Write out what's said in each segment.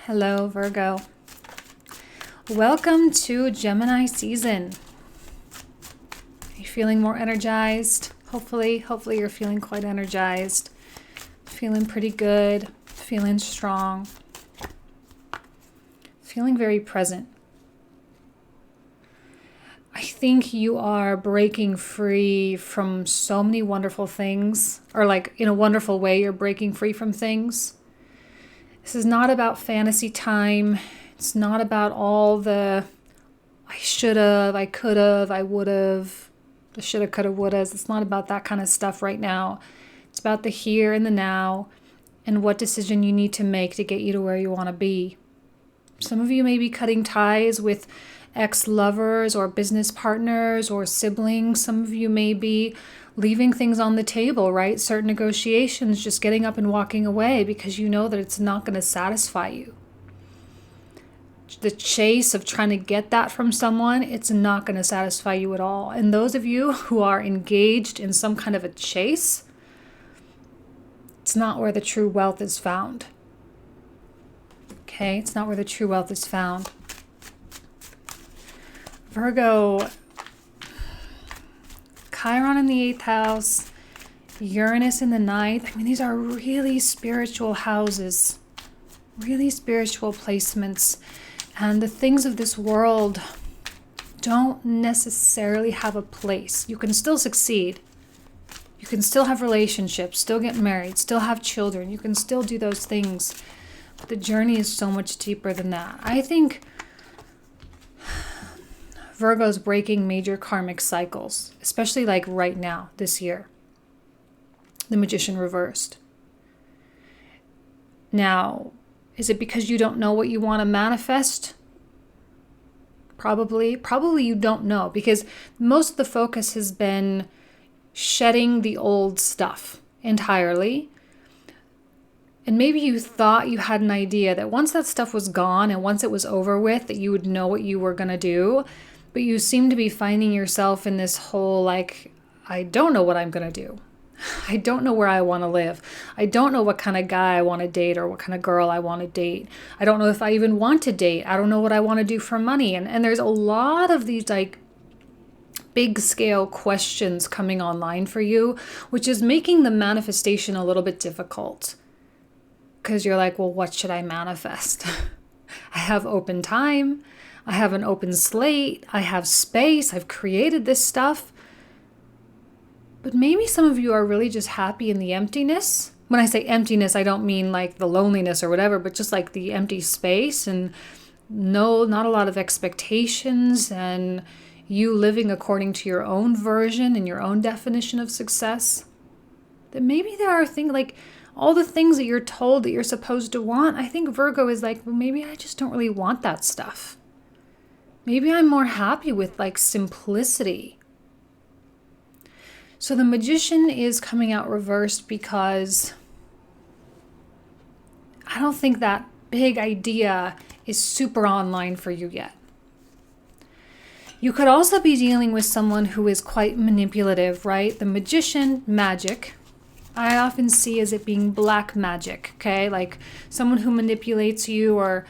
Hello, Virgo. Welcome to Gemini season. Are you feeling more energized? Hopefully you're feeling quite energized. Feeling pretty good. Feeling strong. Feeling very present. I think you are breaking free from so many wonderful things, or like in a wonderful way, you're breaking free from things. This is not about fantasy time. It's not about all the I should have, I could have, I would have, the shoulda, coulda, wouldas. It's not about that kind of stuff right now. It's about the here and the now and what decision you need to make to get you to where you want to be. Some of you may be cutting ties with ex-lovers or business partners or siblings. Some of you may be leaving things on the table, right? Certain negotiations, just getting up and walking away because you know that it's not going to satisfy you. The chase of trying to get that from someone, it's not going to satisfy you at all. And those of you who are engaged in some kind of a chase, it's not where the true wealth is found. Okay, it's not where the true wealth is found. Virgo, Chiron in the 8th house, Uranus in the 9th. I mean, these are really spiritual houses, really spiritual placements. And the things of this world don't necessarily have a place. You can still succeed. You can still have relationships, still get married, still have children. You can still do those things. But the journey is so much deeper than that. I think Virgo's breaking major karmic cycles, especially like right now, this year. The Magician reversed. Now, is it because you don't know what you want to manifest? Probably you don't know, because most of the focus has been shedding the old stuff entirely. And maybe you thought you had an idea that once that stuff was gone and once it was over with, that you would know what you were going to do. But you seem to be finding yourself in this whole, like, I don't know what I'm going to do. I don't know where I want to live. I don't know what kind of guy I want to date or what kind of girl I want to date. I don't know if I even want to date. I don't know what I want to do for money. And there's a lot of these, like, big scale questions coming online for you, which is making the manifestation a little bit difficult. Because you're like, well, what should I manifest? I have open time. I have an open slate. I have space. I've created this stuff. But maybe some of you are really just happy in the emptiness. When I say emptiness, I don't mean like the loneliness or whatever, but just like the empty space and not a lot of expectations and you living according to your own version and your own definition of success. That maybe there are things like all the things that you're told that you're supposed to want. I think Virgo is like, well, maybe I just don't really want that stuff. Maybe I'm more happy with like simplicity. So the Magician is coming out reversed because I don't think that big idea is super online for you yet. You could also be dealing with someone who is quite manipulative, right? The Magician, magic, I often see as it being black magic, okay? Like someone who manipulates you or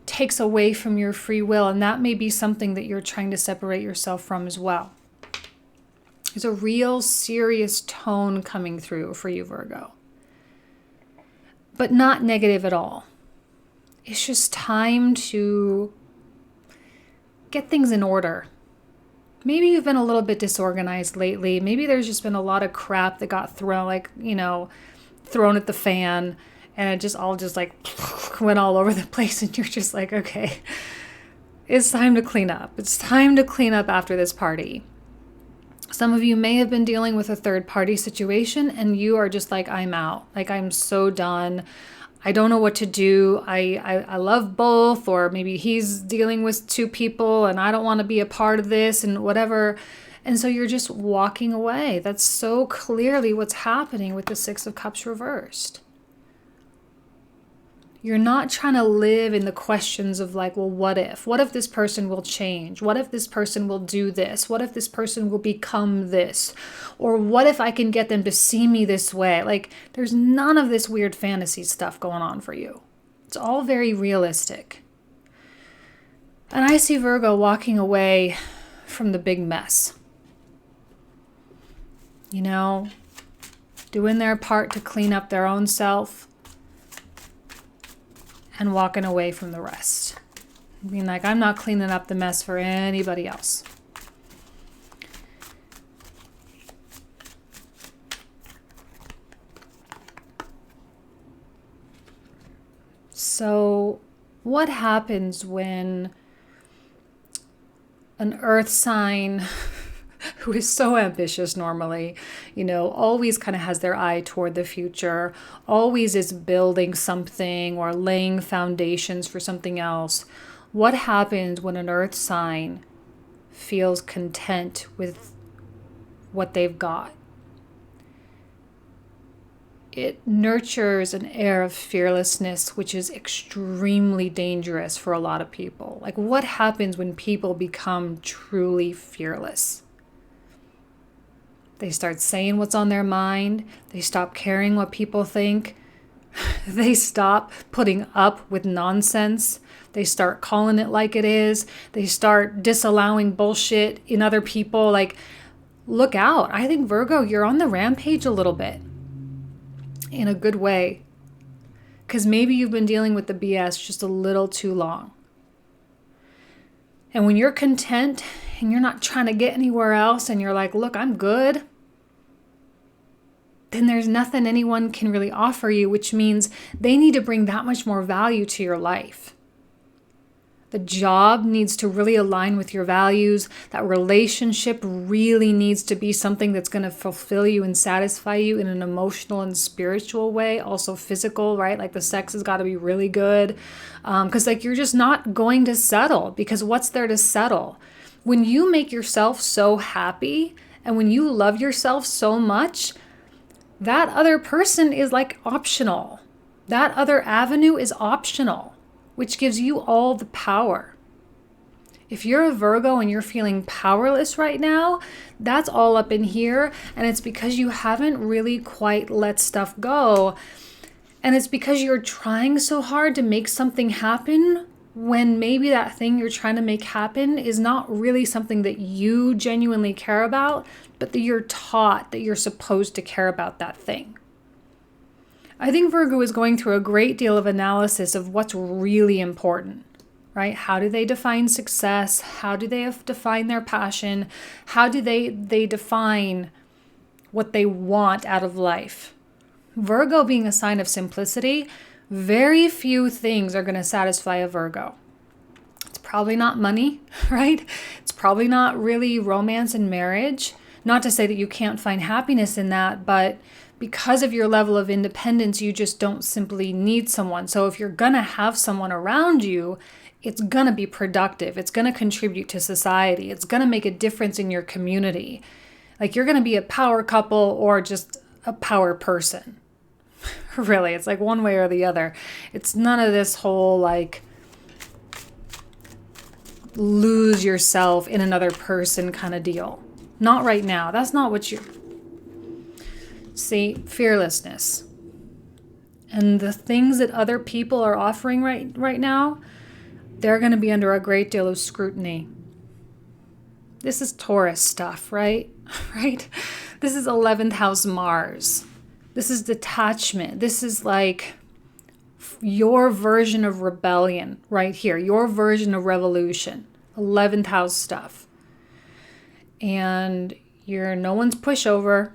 takes away from your free will, and that may be something that you're trying to separate yourself from as well. There's a real serious tone coming through for you, Virgo. But not negative at all. It's just time to get things in order. Maybe you've been a little bit disorganized lately. Maybe there's just been a lot of crap that got thrown, thrown at the fan, and it just all went all over the place, and you're just like, okay, it's time to clean up. It's time to clean up after this party. Some of you may have been dealing with a third party situation, and you are just like, I'm out. Like, I'm so done. I don't know what to do. I love both, or maybe he's dealing with two people and I don't want to be a part of this and whatever. And so you're just walking away. That's so clearly what's happening with the Six of Cups reversed. You're not trying to live in the questions of like, well, what if? What if this person will change? What if this person will do this? What if this person will become this? Or what if I can get them to see me this way? Like, there's none of this weird fantasy stuff going on for you. It's all very realistic. And I see Virgo walking away from the big mess. You know, doing their part to clean up their own self and walking away from the rest. Being like, I'm not cleaning up the mess for anybody else. So, what happens when an earth sign who is so ambitious normally, always kind of has their eye toward the future, always is building something or laying foundations for something else? What happens when an earth sign feels content with what they've got? It nurtures an air of fearlessness, which is extremely dangerous for a lot of people. Like, what happens when people become truly fearless? They start saying what's on their mind. They stop caring what people think. They stop putting up with nonsense. They start calling it like it is. They start disallowing bullshit in other people. Like, look out. I think, Virgo, you're on the rampage a little bit. In a good way. Because maybe you've been dealing with the BS just a little too long. And when you're content and you're not trying to get anywhere else and you're like, look, I'm good, then there's nothing anyone can really offer you, which means they need to bring that much more value to your life. The job needs to really align with your values. That relationship really needs to be something that's going to fulfill you and satisfy you in an emotional and spiritual way. Also physical, right? Like the sex has got to be really good. Because you're just not going to settle, because what's there to settle? When you make yourself so happy and when you love yourself so much, that other person is like optional. That other avenue is optional, which gives you all the power. If you're a Virgo and you're feeling powerless right now, that's all up in here. And it's because you haven't really quite let stuff go. And it's because you're trying so hard to make something happen when maybe that thing you're trying to make happen is not really something that you genuinely care about, but that you're taught that you're supposed to care about that thing. I think Virgo is going through a great deal of analysis of what's really important, right? How do they define success? How do they define their passion? How do they define what they want out of life? Virgo being a sign of simplicity, very few things are going to satisfy a Virgo. It's probably not money, right? It's probably not really romance and marriage. Not to say that you can't find happiness in that, but because of your level of independence, you just don't simply need someone. So if you're going to have someone around you, it's going to be productive. It's going to contribute to society. It's going to make a difference in your community. Like, you're going to be a power couple or just a power person. Really, it's like one way or the other. It's none of this whole like lose yourself in another person kind of deal. Not right now. That's not what you see. Fearlessness and the things that other people are offering right now, they're going to be under a great deal of scrutiny. This is Taurus stuff, right? Right? This is 11th house Mars. This is detachment. This is like your version of rebellion right here. Your version of revolution. 11th house stuff. And you're no one's pushover.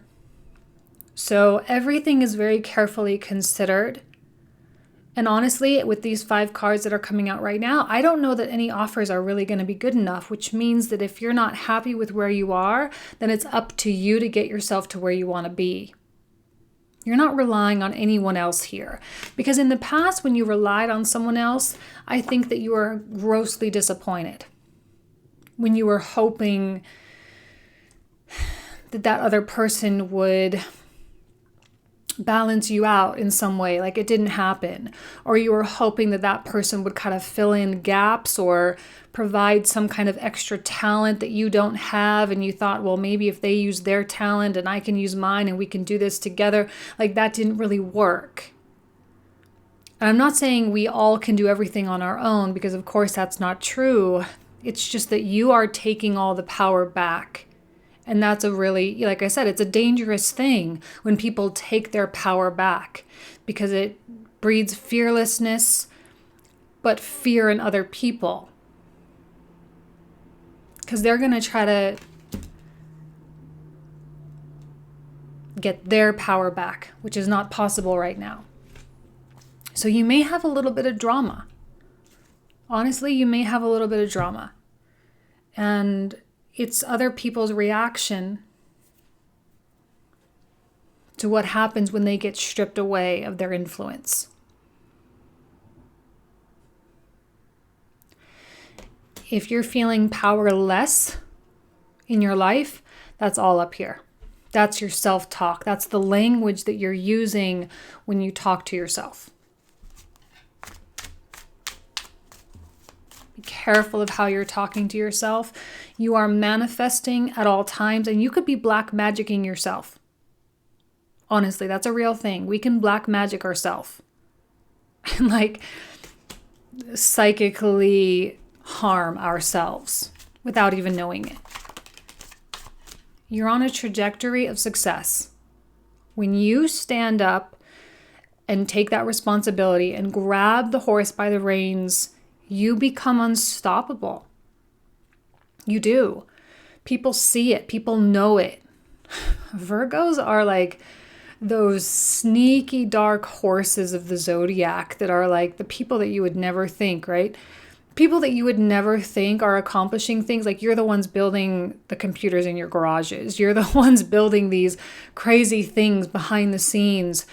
So everything is very carefully considered. And honestly, with these 5 cards that are coming out right now, I don't know that any offers are really going to be good enough, which means that if you're not happy with where you are, then it's up to you to get yourself to where you want to be. You're not relying on anyone else here. Because in the past, when you relied on someone else, I think that you were grossly disappointed. When you were hoping that other person would balance you out in some way, like it didn't happen. Or you were hoping that person would kind of fill in gaps or provide some kind of extra talent that you don't have. And you thought, well, maybe if they use their talent and I can use mine and we can do this together, like that didn't really work. And I'm not saying we all can do everything on our own, because of course that's not true. It's just that you are taking all the power back. And that's a really, like I said, it's a dangerous thing when people take their power back, because it breeds fearlessness, but fear in other people. Because they're going to try to get their power back, which is not possible right now. So you may have a little bit of drama. Honestly, you may have a little bit of drama. And it's other people's reaction to what happens when they get stripped away of their influence. If you're feeling powerless in your life, that's all up here. That's your self-talk. That's the language that you're using when you talk to yourself. Be careful of how you're talking to yourself. You are manifesting at all times, and you could be black magicking yourself. Honestly, that's a real thing. We can black magic ourselves. And like psychically harm ourselves without even knowing it. You're on a trajectory of success. When you stand up and take that responsibility and grab the horse by the reins, you become unstoppable. You do. People see it. People know it. Virgos are like those sneaky dark horses of the zodiac that are like the people that you would never think, right? People that you would never think are accomplishing things. Like, you're the ones building the computers in your garages. You're the ones building these crazy things behind the scenes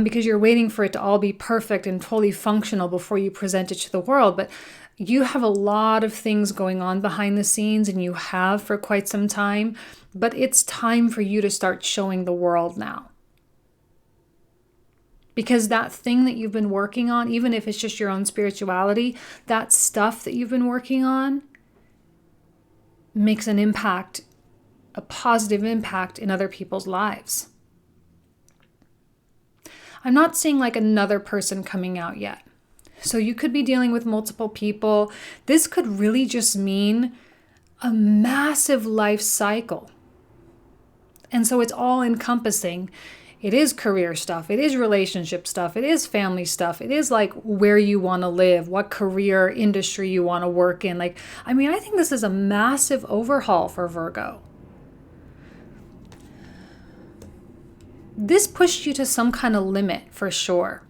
because you're waiting for it to all be perfect and fully functional before you present it to the world. But you have a lot of things going on behind the scenes, and you have for quite some time. But it's time for you to start showing the world now. Because that thing that you've been working on, even if it's just your own spirituality, that stuff that you've been working on makes an impact, a positive impact in other people's lives. I'm not seeing like another person coming out yet. So you could be dealing with multiple people. This could really just mean a massive life cycle. And so it's all encompassing. It is career stuff. It is relationship stuff. It is family stuff. It is like where you want to live, what career industry you want to work in. I think this is a massive overhaul for Virgo. This pushed you to some kind of limit for sure.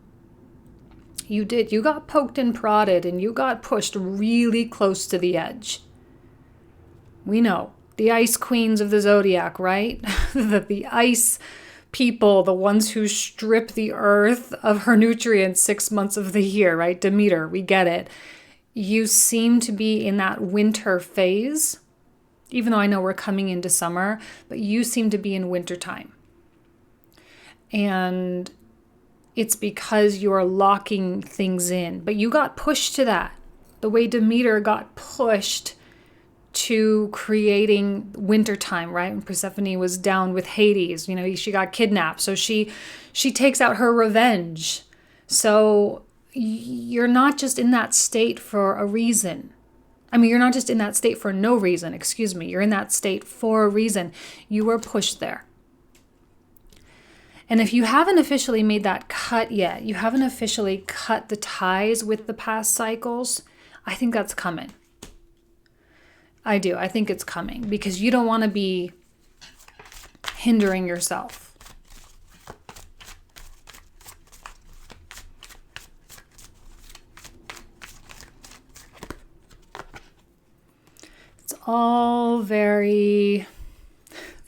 You did. You got poked and prodded, and you got pushed really close to the edge. We know. The ice queens of the zodiac, right? The ice people, the ones who strip the earth of her nutrients 6 months of the year, right? Demeter, we get it. You seem to be in that winter phase, even though I know we're coming into summer, but you seem to be in winter time. And it's because you're locking things in, but you got pushed to that. The way Demeter got pushed to creating wintertime, right? When Persephone was down with Hades, she got kidnapped. So she takes out her revenge. So you're not just in that state for a reason. You're not just in that state for no reason, You're in that state for a reason. You were pushed there. And if you haven't officially made that cut yet, you haven't officially cut the ties with the past cycles, I think that's coming. I do. I think it's coming because you don't want to be hindering yourself. It's all very,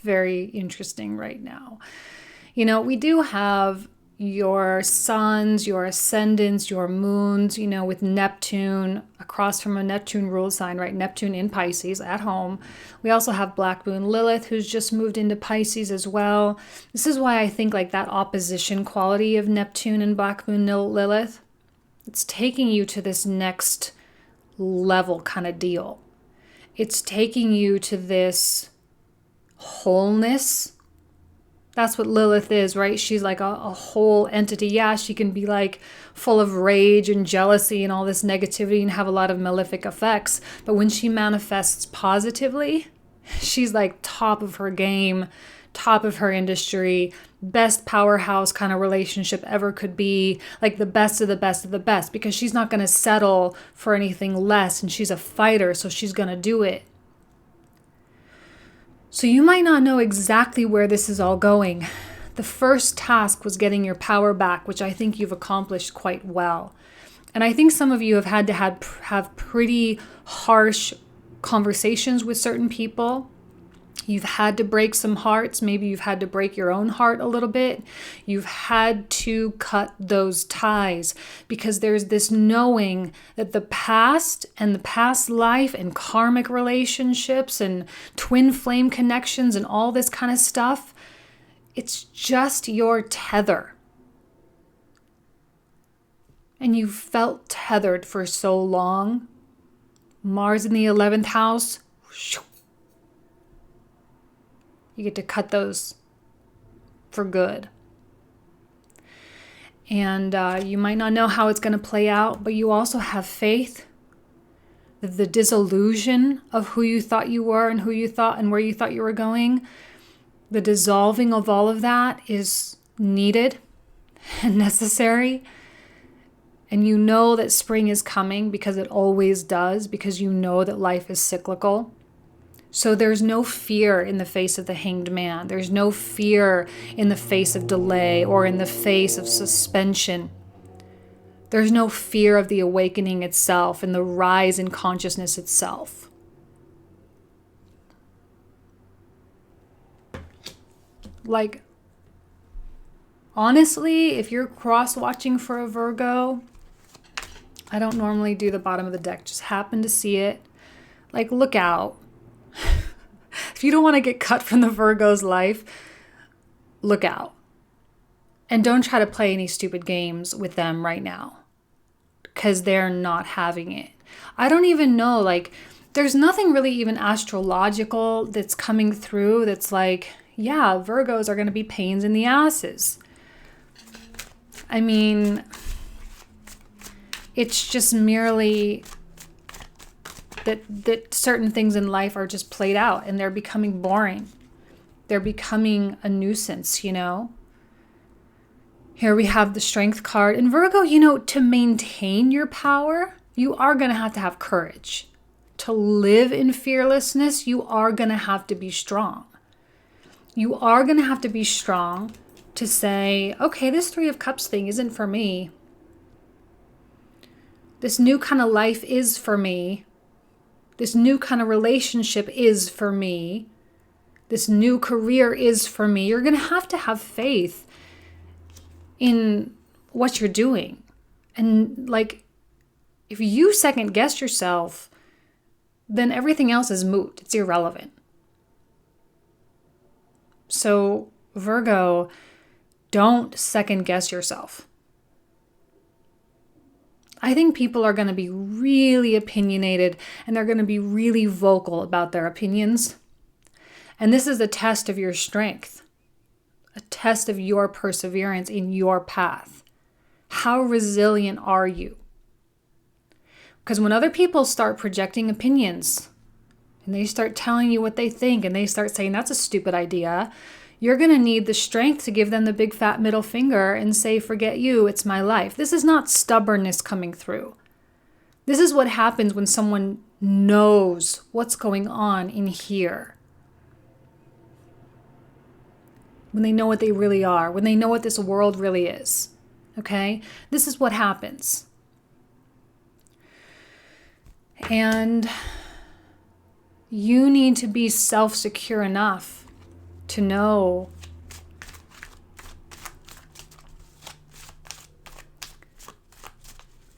very interesting right now. We do have your suns, your ascendants, your moons, with Neptune across from a Neptune ruled sign, right? Neptune in Pisces at home. We also have Black Moon Lilith, who's just moved into Pisces as well. This is why I think like that opposition quality of Neptune and Black Moon Lilith, it's taking you to this next level kind of deal. It's taking you to this wholeness That's what Lilith is, right? She's like a whole entity. Yeah, she can be like full of rage and jealousy and all this negativity and have a lot of malefic effects. But when she manifests positively, she's like top of her game, top of her industry, best powerhouse kind of relationship ever could be, like the best of the best of the best, because she's not going to settle for anything less, and she's a fighter, so she's going to do it. So you might not know exactly where this is all going. The first task was getting your power back, which I think you've accomplished quite well. And I think some of you have had to have pretty harsh conversations with certain people. You've had to break some hearts. Maybe you've had to break your own heart a little bit. You've had to cut those ties, because there's this knowing that the past and the past life and karmic relationships and twin flame connections and all this kind of stuff, it's just your tether. And you felt tethered for so long. Mars in the 11th house, you get to cut those for good. And you might not know how it's going to play out, but you also have faith that the disillusion of who you thought you were and who you thought and where you thought you were going, the dissolving of all of that is needed and necessary. And you know that spring is coming, because it always does, because you know that life is cyclical. So there's no fear in the face of the hanged man. There's no fear in the face of delay or in the face of suspension. There's no fear of the awakening itself and the rise in consciousness itself. Like, honestly, if you're cross-watching for a Virgo, I don't normally do the bottom of the deck, just happen to see it. Like, look out. If you don't want to get cut from the Virgo's life, look out. And don't try to play any stupid games with them right now, because they're not having it. I don't even know, like, there's nothing really even astrological that's coming through that's like, yeah, Virgos are going to be pains in the asses. I mean, it's just merely that certain things in life are just played out and they're becoming boring. They're becoming a nuisance, you know? Here we have the Strength card. And Virgo, you know, to maintain your power, you are going to have courage. To live in fearlessness, you are going to have to be strong. You are going to have to be strong to say, okay, this Three of Cups thing isn't for me. This new kind of life is for me. This new kind of relationship is for me. This new career is for me. You're going to have faith in what you're doing. And like, if you second guess yourself, then everything else is moot. It's irrelevant. So Virgo, don't second guess yourself. I think people are going to be really opinionated and they're going to be really vocal about their opinions. And this is a test of your strength, a test of your perseverance in your path. How resilient are you? Because when other people start projecting opinions and they start telling you what they think and they start saying, that's a stupid idea, you're going to need the strength to give them the big fat middle finger and say, forget you, it's my life. This is not stubbornness coming through. This is what happens when someone knows what's going on in here. When they know what they really are, when they know what this world really is. Okay? This is what happens. And you need to be self-secure enough to know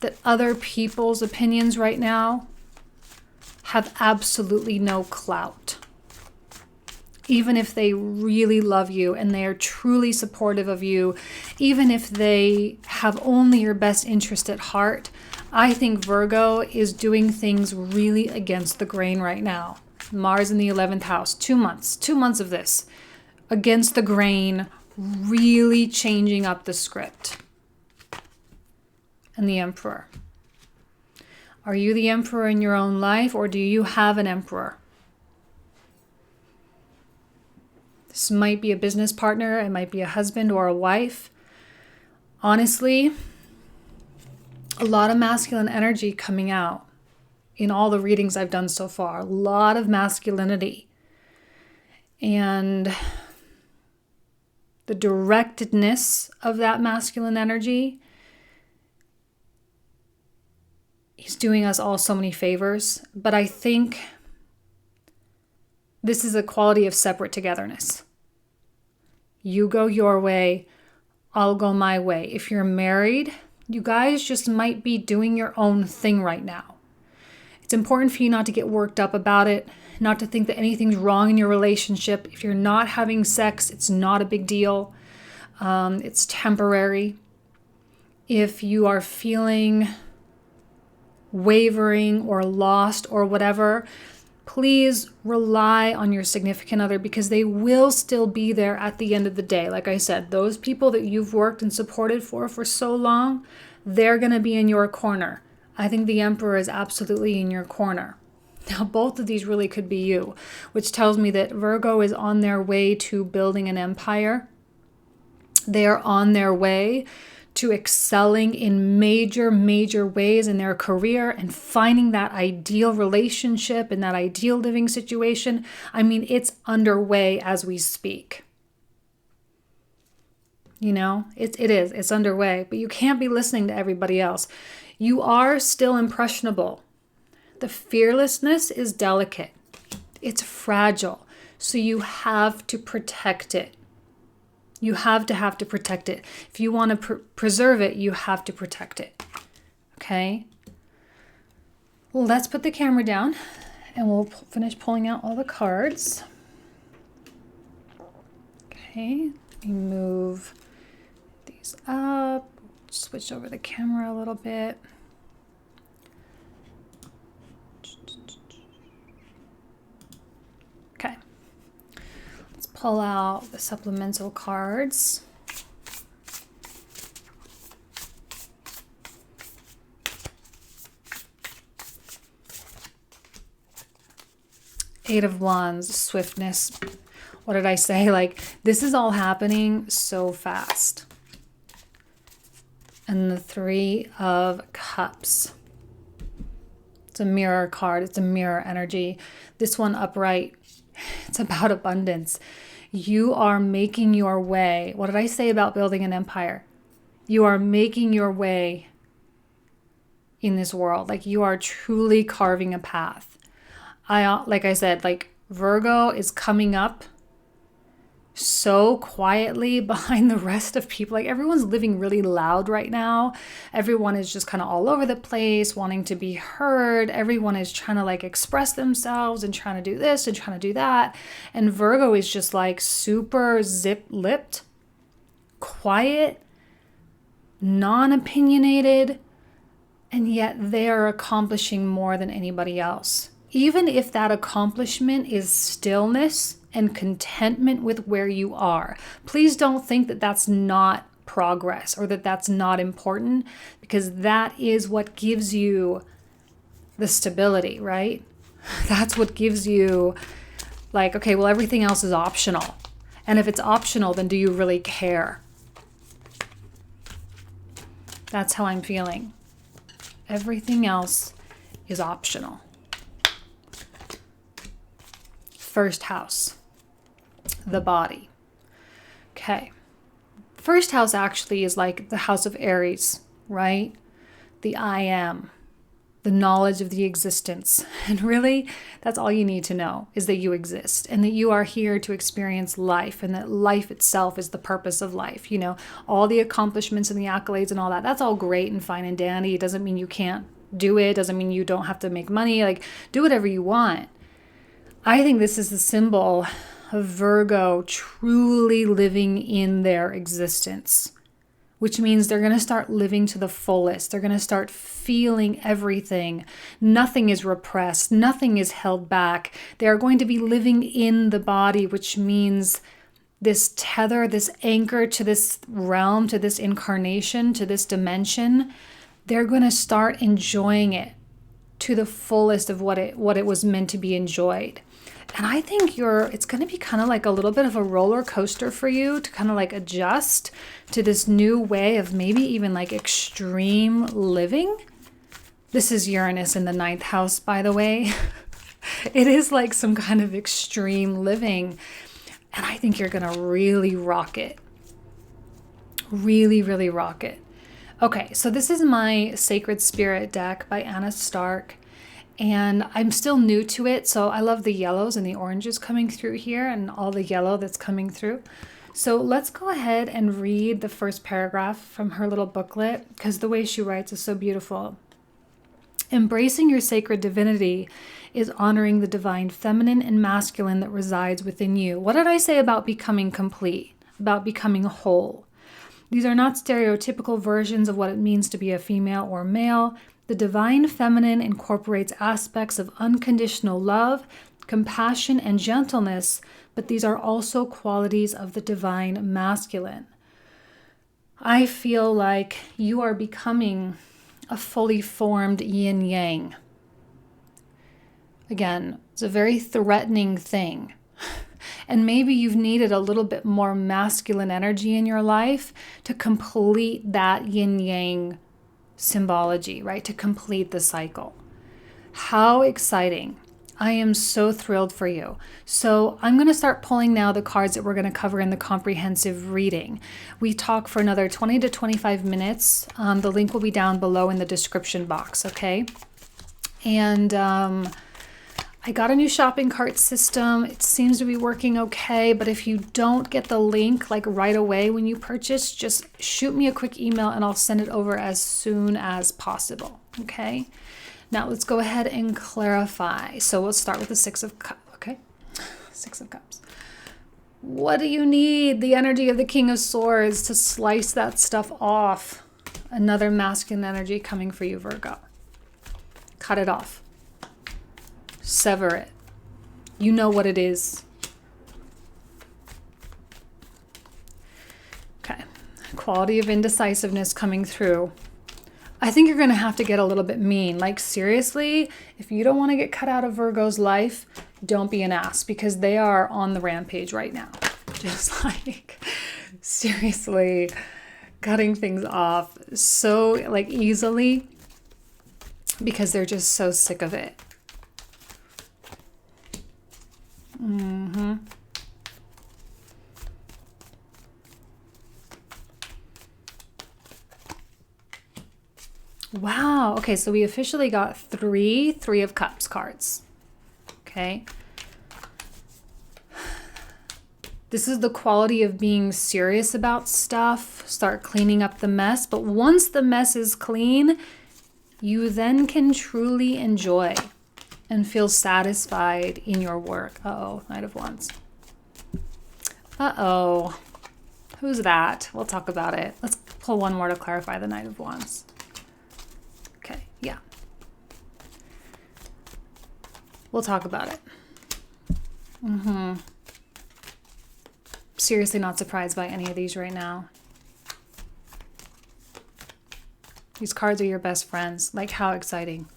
that other people's opinions right now have absolutely no clout. Even if they really love you and they are truly supportive of you, even if they have only your best interest at heart, I think Virgo is doing things really against the grain right now. Mars in the 11th house, 2 months of this. against the grain, really changing up the script. And the Emperor. Are you the emperor in your own life, or do you have an emperor? This might be a business partner, it might be a husband or a wife. Honestly, a lot of masculine energy coming out in all the readings I've done so far. A lot of masculinity. And the directedness of that masculine energy is doing us all so many favors. But I think this is a quality of separate togetherness. You go your way, I'll go my way. If you're married, you guys just might be doing your own thing right now. It's important for you not to get worked up about it, not to think that anything's wrong in your relationship. If you're not having sex, it's not a big deal. It's temporary. If you are feeling wavering or lost or whatever, please rely on your significant other, because they will still be there at the end of the day. Like I said, those people that you've worked and supported for so long, they're going to be in your corner. I think the Emperor is absolutely in your corner. Now, both of these really could be you, which tells me that Virgo is on their way to building an empire. They are on their way to excelling in major, major ways in their career and finding that ideal relationship and that ideal living situation. I mean, it's underway as we speak. You know, it's underway, but you can't be listening to everybody else. You are still impressionable. The fearlessness is delicate. It's fragile. So you have to protect it. You have to protect it. If you want to preserve it, you have to protect it. Okay? Well, let's put the camera down and we'll finish pulling out all the cards. Okay, let me move these up. Switch over the camera a little bit. Okay. Let's pull out the supplemental cards. Eight of Wands, swiftness. What did I say? Like, this is all happening so fast. And the Three of Cups. It's a mirror card. It's a mirror energy. This one upright. It's about abundance. You are making your way. What did I say about building an empire? You are making your way in this world. Like, you are truly carving a path. Like I said, like, Virgo is coming up so quietly behind the rest of people. Like, everyone's living really loud right now. Everyone is just kind of all over the place, wanting to be heard. Everyone is trying to like express themselves and trying to do this and trying to do that. And Virgo is just like super zip-lipped, quiet, non-opinionated, and yet they are accomplishing more than anybody else. Even if that accomplishment is stillness and contentment with where you are. Please don't think that that's not progress or that that's not important, because that is what gives you the stability, right? That's what gives you like, okay, well, everything else is optional. And if it's optional, then do you really care? That's how I'm feeling. Everything else is optional. First house, the body. Okay. First house actually is like the house of Aries, right? The I am, the knowledge of the existence. And really, that's all you need to know, is that you exist and that you are here to experience life, and that life itself is the purpose of life. You know, all the accomplishments and the accolades and all that, that's all great and fine and dandy. It doesn't mean you can't do it. It doesn't mean you don't have to make money. Like, do whatever you want. I think this is the symbol of Virgo truly living in their existence, which means they're going to start living to the fullest. They're going to start feeling everything. Nothing is repressed. Nothing is held back. They are going to be living in the body, which means this tether, this anchor to this realm, to this incarnation, to this dimension, they're going to start enjoying it to the fullest of what it was meant to be enjoyed. And I think it's going to be kind of like a little bit of a roller coaster for you to kind of like adjust to this new way of maybe even like extreme living. This is Uranus in the 9th house, by the way. It is like some kind of extreme living. And I think you're going to really rock it. Really, really rock it. Okay, so this is my Sacred Spirit deck by Anna Stark. And I'm still new to it, so I love the yellows and the oranges coming through here and all the yellow that's coming through. So let's go ahead and read the first paragraph from her little booklet, because the way she writes is so beautiful. Embracing your sacred divinity is honoring the divine feminine and masculine that resides within you. What did I say about becoming complete, about becoming whole? These are not stereotypical versions of what it means to be a female or male. The divine feminine incorporates aspects of unconditional love, compassion, and gentleness, but these are also qualities of the divine masculine. I feel like you are becoming a fully formed yin yang. Again, it's a very threatening thing. And maybe you've needed a little bit more masculine energy in your life to complete that yin yang symbology, right? To complete the cycle. How exciting. I am so thrilled for you. So I'm going to start pulling now the cards that we're going to cover in the comprehensive reading. We talk for another 20 to 25 minutes. The link will be down below in the description box, okay? And I got a new shopping cart system. It seems to be working okay, but if you don't get the link like right away when you purchase, just shoot me a quick email and I'll send it over as soon as possible, okay? Now let's go ahead and clarify. So we'll start with the Six of Cups, okay? Six of Cups. What do you need? The energy of the King of Swords to slice that stuff off. Another masculine energy coming for you, Virgo. Cut it off. Sever it. You know what it is. Okay. Quality of indecisiveness coming through. I think you're going to have to get a little bit mean. Like, seriously, if you don't want to get cut out of Virgo's life, don't be an ass, because they are on the rampage right now. Just like, seriously, cutting things off so like easily because they're just so sick of it. Wow. Okay, so we officially got three of Cups cards. Okay. This is the quality of being serious about stuff. Start cleaning up the mess. But once the mess is clean, you then can truly enjoy and feel satisfied in your work. Uh-oh, Knight of Wands. Uh-oh. Who's that? We'll talk about it. Let's pull one more to clarify the Knight of Wands. Okay, yeah. We'll talk about it. Seriously not surprised by any of these right now. These cards are your best friends. Like, how exciting.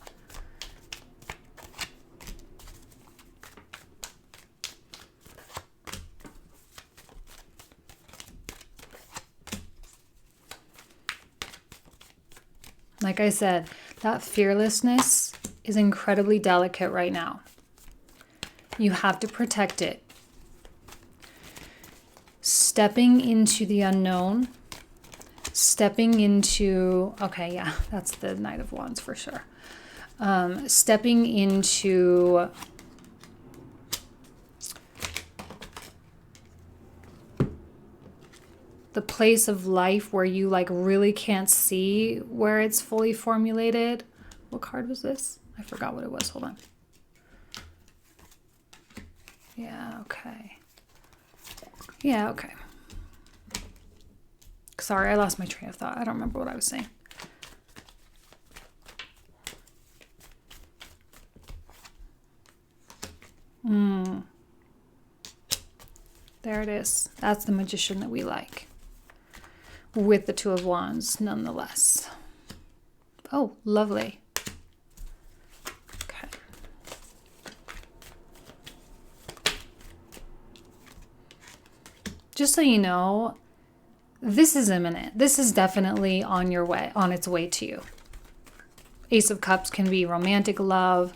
Like I said, that fearlessness is incredibly delicate right now. You have to protect it. Stepping into the unknown, stepping into, okay, yeah, that's the Knight of Wands for sure. Stepping into the place of life where you like really can't see where it's fully formulated. What card was this? I forgot what it was. Hold on. Yeah, okay. Yeah, okay. Sorry, I lost my train of thought. I don't remember what I was saying. There it is. That's the Magician that we like. With the Two of Wands, nonetheless. Oh, lovely. Okay. Just so you know, this is imminent. This is definitely on its way to you. Ace of Cups can be romantic love.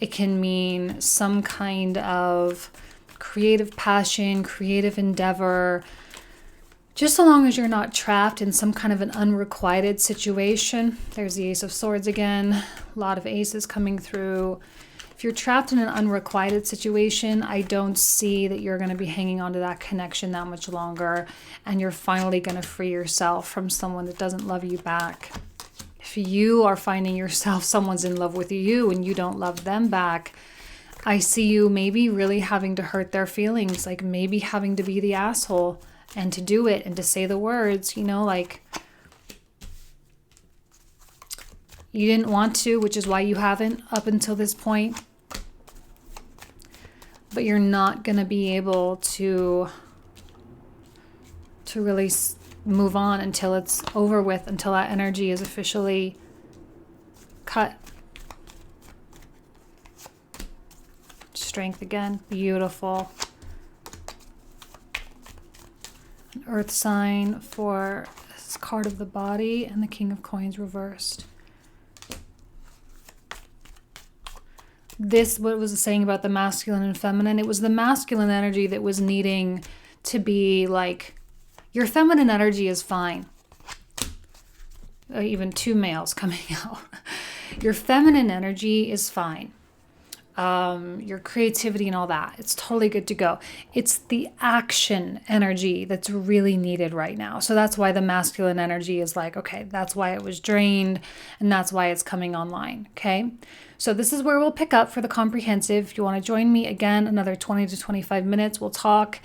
It can mean some kind of creative passion, creative endeavor. Just so long as you're not trapped in some kind of an unrequited situation. There's the Ace of Swords again. A lot of aces coming through. If you're trapped in an unrequited situation, I don't see that you're going to be hanging on to that connection that much longer. And you're finally going to free yourself from someone that doesn't love you back. If you are finding yourself, someone's in love with you and you don't love them back, I see you maybe really having to hurt their feelings, like maybe having to be the asshole and to do it and to say the words, you know, like you didn't want to, which is why you haven't up until this point. But you're not going to be able to really move on until it's over with, until that energy is officially cut. Strength again, beautiful. An earth sign for this card of the body and the King of Coins reversed. This, what was it saying about the masculine and feminine? It was the masculine energy that was needing to be like, your feminine energy is fine. Even two males coming out. Your feminine energy is fine. Your creativity and all that. It's totally good to go. It's the action energy that's really needed right now. So that's why the masculine energy is like, okay, that's why it was drained and that's why it's coming online. Okay. So this is where we'll pick up for the comprehensive. If you want to join me again, another 20 to 25 minutes, we'll talk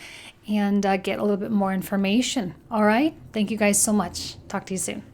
and get a little bit more information. All right. Thank you guys so much. Talk to you soon.